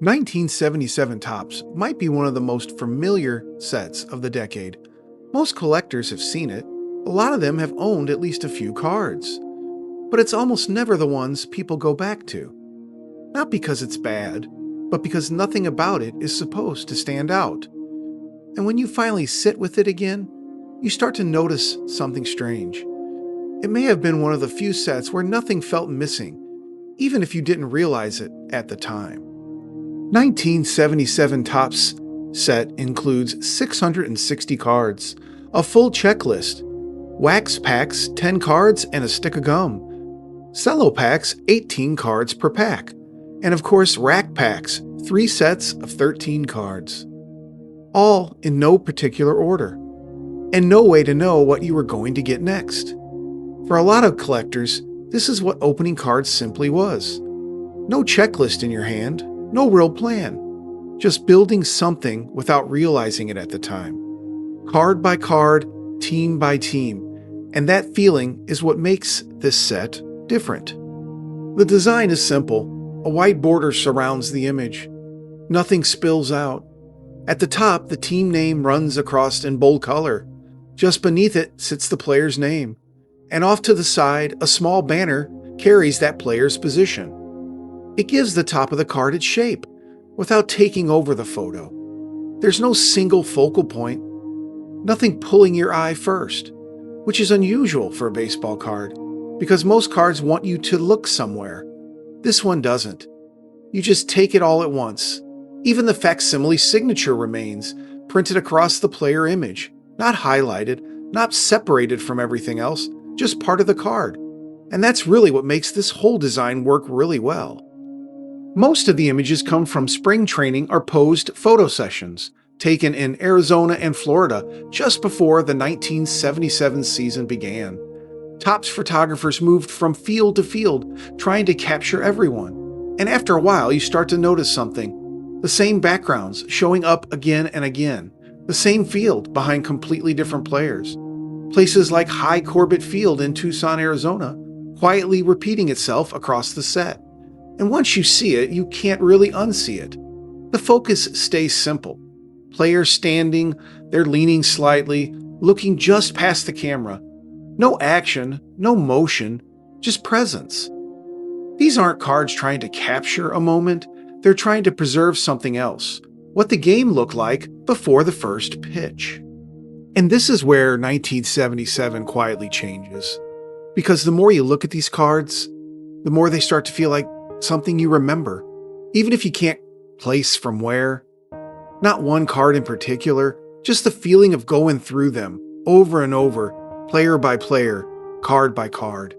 1977 Topps might be one of the most familiar sets of the decade. Most collectors have seen it. A lot of them have owned at least a few cards. But it's almost never the ones people go back to. Not because it's bad, but because nothing about it is supposed to stand out. And when you finally sit with it again, you start to notice something strange. It may have been one of the few sets where nothing felt missing, even if you didn't realize it at the time. 1977 Topps set includes 660 cards, a full checklist, wax packs 10 cards and a stick of gum, cello packs 18 cards per pack, and of course rack packs 3 sets of 13 cards. All in no particular order, and no way to know what you were going to get next. For a lot of collectors, this is what opening cards simply was. No checklist in your hand, no real plan, just building something without realizing it at the time. Card by card, team by team, and that feeling is what makes this set different. The design is simple. A white border surrounds the image. Nothing spills out. At the top, the team name runs across in bold color. Just beneath it sits the player's name, and off to the side, a small banner carries that player's position. It gives the top of the card its shape, without taking over the photo. There's no single focal point, nothing pulling your eye first, which is unusual for a baseball card, because most cards want you to look somewhere. This one doesn't. You just take it all at once. Even the facsimile signature remains, printed across the player image, not highlighted, not separated from everything else, just part of the card. And that's really what makes this whole design work really well. Most of the images come from spring training or posed photo sessions, taken in Arizona and Florida just before the 1977 season began. Topps photographers moved from field to field, trying to capture everyone. And after a while, you start to notice something. The same backgrounds showing up again and again. The same field behind completely different players. Places like High Corbett Field in Tucson, Arizona, quietly repeating itself across the set. And once you see it, you can't really unsee it. The focus stays simple. Players standing, they're leaning slightly, looking just past the camera. No action, no motion, just presence. These aren't cards trying to capture a moment, they're trying to preserve something else, what the game looked like before the first pitch. And this is where 1977 quietly changes. Because the more you look at these cards, the more they start to feel like something you remember, even if you can't place from where. Not one card in particular, just the feeling of going through them over and over, player by player, card by card.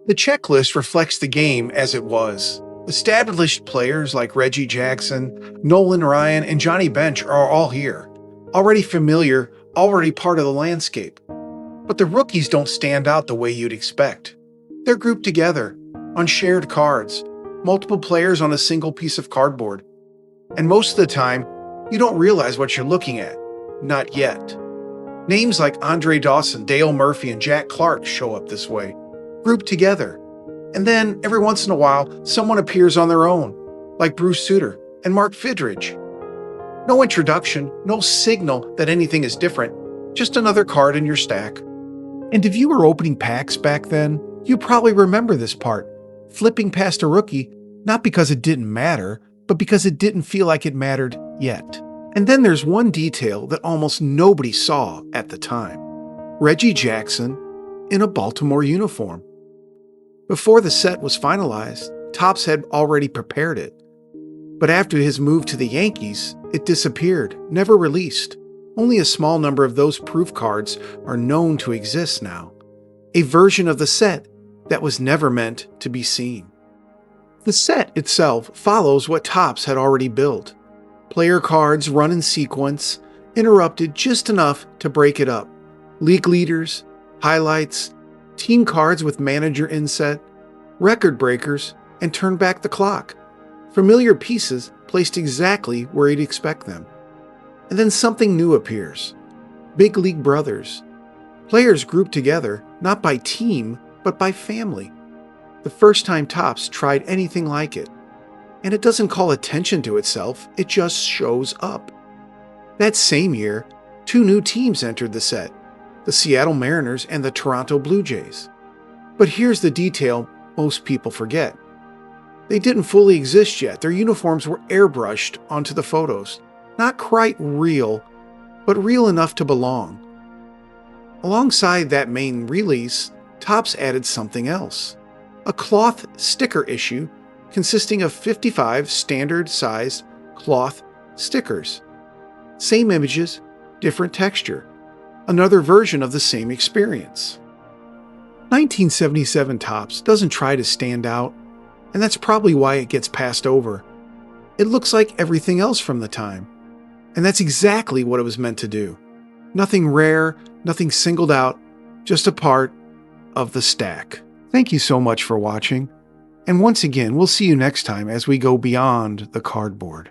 The checklist reflects the game as it was. Established players like Reggie Jackson, Nolan Ryan, and Johnny Bench are all here, already familiar, already part of the landscape. But the rookies don't stand out the way you'd expect. They're grouped together, on shared cards, multiple players on a single piece of cardboard. And most of the time, you don't realize what you're looking at. Not yet. Names like Andre Dawson, Dale Murphy, and Jack Clark show up this way, grouped together. And then, every once in a while, someone appears on their own, like Bruce Sutter and Mark Fidrych. No introduction, no signal that anything is different, just another card in your stack. And if you were opening packs back then, you probably remember this part, flipping past a rookie, not because it didn't matter, but because it didn't feel like it mattered yet. And then there's one detail that almost nobody saw at the time. Reggie Jackson in a Baltimore uniform. Before the set was finalized, Topps had already prepared it. But after his move to the Yankees, it disappeared, never released. Only a small number of those proof cards are known to exist now. A version of the set that was never meant to be seen. The set itself follows what Topps had already built. Player cards run in sequence, interrupted just enough to break it up. League leaders, highlights, team cards with manager inset, record breakers, and turn back the clock. Familiar pieces placed exactly where you'd expect them. And then something new appears. Big League Brothers. Players grouped together, not by team, but by family. The first time Topps tried anything like it. and it doesn't call attention to itself, it just shows up. That same year, 2 new teams entered the set, the Seattle Mariners and the Toronto Blue Jays. But here's the detail most people forget. They didn't fully exist yet. Their uniforms were airbrushed onto the photos. Not quite real, but real enough to belong. Alongside that main release, Topps added something else. A cloth sticker issue consisting of 55 standard-sized cloth stickers. Same images, different texture. Another version of the same experience. 1977 Topps doesn't try to stand out, and that's probably why it gets passed over. It looks like everything else from the time, and that's exactly what it was meant to do. Nothing rare, nothing singled out, just a part of the stack. Thank you so much for watching, and once again, we'll see you next time as we go beyond the cardboard.